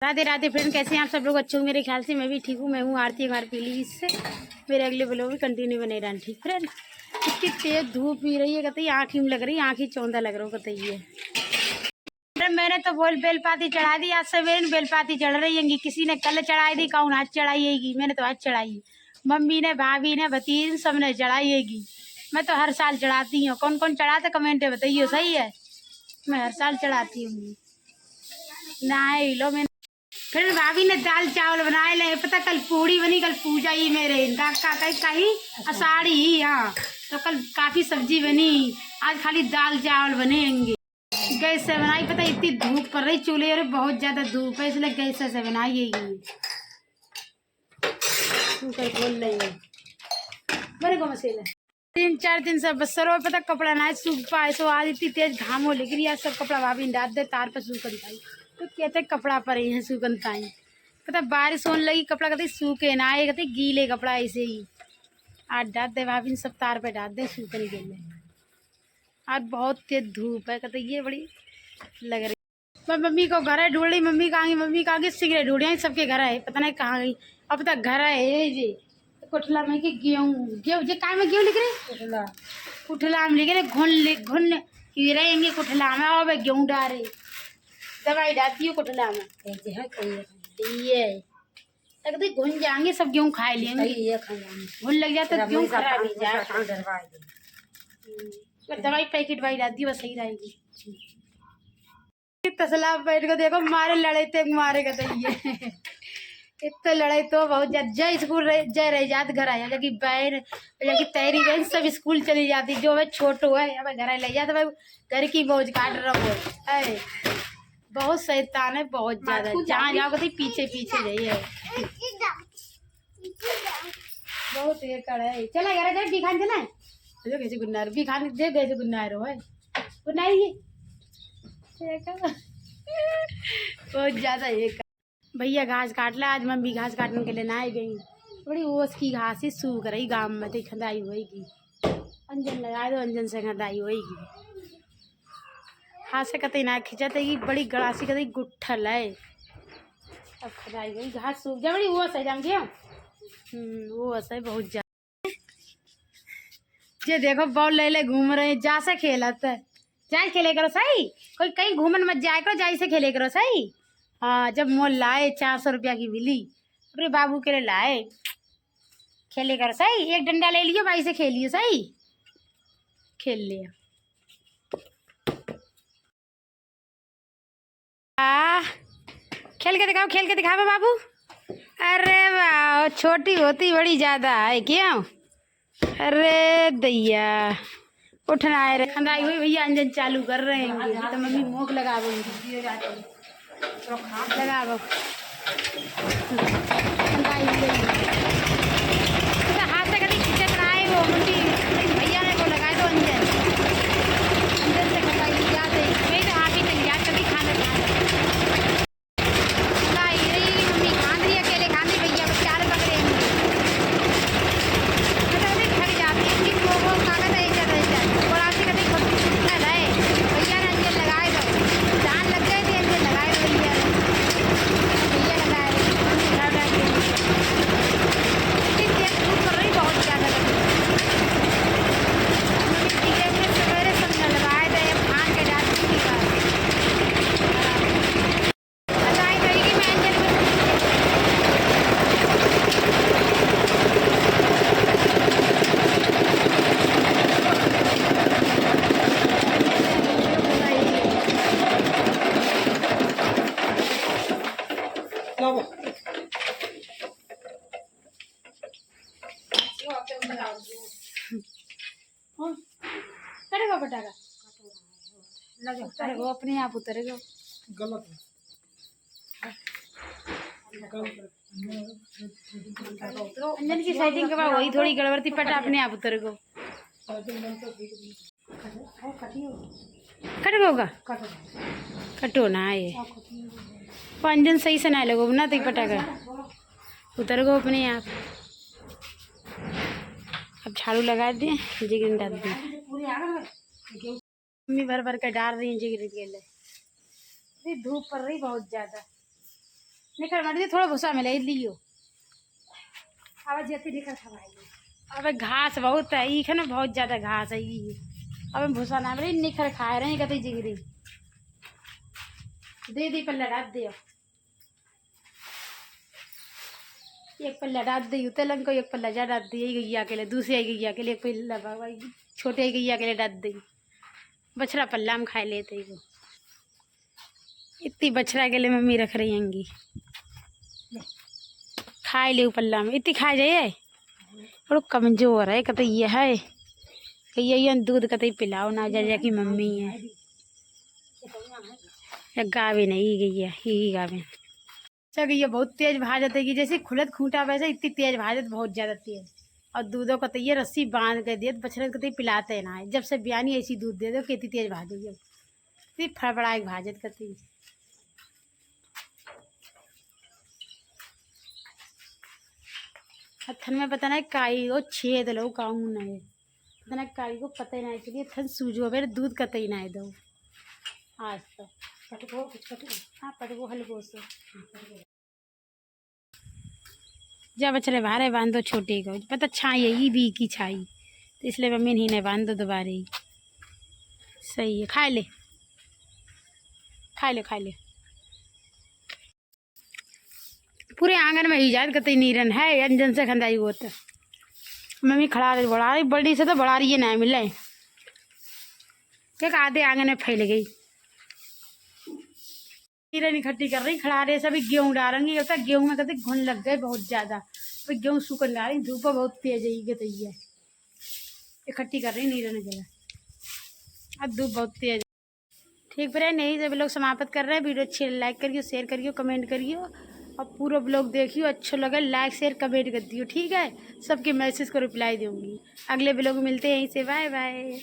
Radhe Radhe friend, कैसे हैं आप सब लोग? अच्छे हो मेरे ख्याल से। मैं भी ठीक हूँ। मैं हूँ आरती हमारे प्लीज से। मेरे अगले ब्लॉग भी कंटिन्यू बने रहना, ठीक फ्रेंड। इतनी तेज धूप भी रही है, कहते आँख ही लग रही है, आँख ही चौंधा लग रहा हो बताइए। मैंने तो बोल बेलपाती चढ़ा दी। आज सवेरे बेलपाती चढ़ रही है। किसी ने कल चढ़ाई दी, कौन आज चढ़ाइएगी? मैंने तो आज चढ़ाई। मम्मी ने, भाभी ने, भतीज सब ने चढ़ाइएगी। मैं तो हर साल चढ़ाती हूँ। कौन कौन चढ़ाते कमेंट में बताइए। सही है, मैं हर साल चढ़ाती हूँ। नहीं लो, मैं फिर भाभी ने दाल चावल बनाए ले। पता कल पूड़ी बनी, कल पूजा ही मेरे कहीं अषाढ़ी। हाँ, तो कल काफी सब्जी बनी। आज खाली दाल चावल बनेंगे। गैस से बनाई। पता इतनी धूप पड़ रही चूल्हे, अरे बहुत ज्यादा धूप है, इसलिए गैस से बनाई बोल रही है मेरे को मसीला 3-4 दिन से बस सरो। पता कपड़ा ना सूख पाए, सो आज इतनी तेज घाम हो, लेकिन यार सब कपड़ा भाभी डाल दे तार पर सूखन पाई। तो कहते कपड़ा पर ही है सूखन पाई। पता बारिश होने लगी, कपड़ा कहते सूखे ना आए, कहते गीले कपड़ा ऐसे ही आज डाल दे भाभी सब तार पे डाल दे सूखने के लिए। आज बहुत तेज धूप है, कहते ये बड़ी लग रही। मैं मम्मी को घर है ढूंढ रही। मम्मी कहाँ गई? सिगरेट ढूंढ रही। सबके घर है, पता नहीं कहाँ गई। अब तक घर है जी कुठला में कि गेहूँ जे काय में गेहूँ लिख रहे कुठला में लिख रहे घुन रहेंगे कुठला में। अब गेहूँ डाले दवाई डालती हूँ कुठला में। ये लगते घुन जाएंगे सब, गेहूँ खा लेंगे। घुन लग जाए तो गेहूँ खराब हो जाए। दवाई पैकेट दवाई डालती बस सही रहेगी। तसला बैठ को देखो मारे लड़े थे मारे ये इतने लड़ाई तो बहुत ज्यादा। जय स्कूल जय रह जात घर आया जबकि बहन जबकि तैयारी बहन सब स्कूल चली जाती। जो है छोटो है अब घर ले जाते भाई, घर की मौज काट रहा है। बहुत शैतान है, बहुत ज्यादा। जहाँ जाओ तो पीछे पीछे जाइए, बहुत एकड़ है। चला यार जब बिखान चला जो कैसे गुन्नार बिखान जे कैसे गुन्नार हो है गुन्नार बहुत ज्यादा एक। भैया घास काट ला। आज मम्मी घास काटने के लिए ना आई गई। बड़ी ओस की घास ही सूख रही गांव में, तो खदाई होएगी। अंजन लगा दो, अंजन से खदाई होएगी। हाथ से कतई ना खिंचते की बड़ी गड़ासी कतई गुट्ठल है। अब खदाई हुई घास सूख जा। बड़ी ओस है जान ओस है बहुत ज्यादा। ये देखो बॉल ले ले घूम रहे जा से खेलत है। जाए खेले करो सही, कोई कहीं घूमन मत जाए करो, जाए से खेले करो सही। हाँ, जब मोल लाए 400 रुपया की मिली अपने बाबू के लिए लाए, खेले करो सही। एक डंडा ले लियो भाई से खेलियो सही, खेल लिया। खेल के दिखाओ, खेल के दिखाओ बाबू। अरे वाह, छोटी होती बड़ी ज्यादा है क्यों? अरे दैया उठना है रे। खंदाई हुई भैया अंजन चालू कर रहे हैं तो मम्मी मोक लगा लगा हाथ से कभी खींचे बनाए वो मुंडी भैया ने को लगाए दो अंजन अंजन से खंदाई जाते नहीं तो आप ही चली जाते कभी खाना खंदाई रही मम्मी खान रही अकेले खाने भैया बस 4 पकड़े थक जाती है वो कागज ऐसा थोड़ा सी कभी है भैया ने अंजन लगाए दो जान लग गए थे अंजन लगाए दो भैया करेगा पटाखा लगे वो अपने आप उतरेगा। गलत अंजन की सेटिंग के बाद वही थोड़ी गड़बड़ी पटा अपने आप उतर गो। कट होगा कटो ना ये अंजन सही से ना लगो ना तो पटाखा उतर गो अपने आप। अब झाड़ू लगा दिए जिगिन डाल दिए। मम्मी भर भर के डाल रही है जिगिन के लिए। धूप पड़ रही बहुत ज्यादा। निखर मार दी थोड़ा भूसा मिले लियो। अब जैसे निखर खवाइए। अब घास बहुत है ई ना बहुत ज्यादा घास है ये। अब भूसा ना मिले निखर खा रहे हैं कतई जिगरी दे पल्ला डाल दे। एक पल्ला डाल दी तेलन को एक पल्ला जा डाल दी गैया के लिए दूसरी गैया के लिए एक पल्ला छोटे गैया के लिए डाल दी बछड़ा पल्ला हम खा लेते को इतनी बछड़ा के लिए मम्मी रख रही हैंगी खाए ले पल्ला में इतनी खा जाइए और कमजोर है कतई ये है ये दूध कतई पिलाओ ना जा की मम्मी है या गावे नहीं गई ही गावे चल ये बहुत तेज भाजत है कि जैसे खुलत खूंटा वैसे इतनी तेज भाजत बहुत ज्यादा तेज और दूधों को तो ये रस्सी बांध के दिए बछड़े को तो पिलाते ना है जब से बयानी ऐसी दूध दे दो कितनी तेज भाजेगी इतनी फड़फड़ाई भाजत करती थन में पता नहीं काई वो छेद लो काऊ नहीं पता नहीं काई को पता ही नहीं चलिए थन सूझो मेरे दूध कतई नहीं दो आज तो पटको कुछ पटको हाँ पटको हल्को से जब बछड़े बाहर बांध दो छोटे को पता छाई ये भी की छाई तो इसलिए मम्मी नहीं बांध दो दोबारा ही सही है खा ले खा ले पूरे आंगन में ही जात कतई नीरन है अंजन से खंदाई वो तो मम्मी खड़ा रही बढ़ा रही बड़ी से तो बढ़ा रही है नहीं मिले क्या आधे आंगन में फैल गई नीरन इकट्ठी कर रही खड़ा रहे सभी गेहूँ डालेंगे होता गेहूँ में कहते घुन लग गए बहुत ज्यादा तो गेहूँ सूखन ला रही धूप बहुत तेज है इकट्ठी कर रही नीरन जगह अब धूप बहुत तेज ठीक पर नहीं जब लोग समाप्त कर रहे हैं वीडियो अच्छी लाइक करियो शेयर करियो कमेंट करियो और पूरा ब्लॉग देखियो अच्छा लगे लाइक शेयर कमेंट कर दियो ठीक है सबके मैसेज को रिप्लाई दूंगी अगले ब्लॉग में मिलते हैं यहीं से बाय बाय।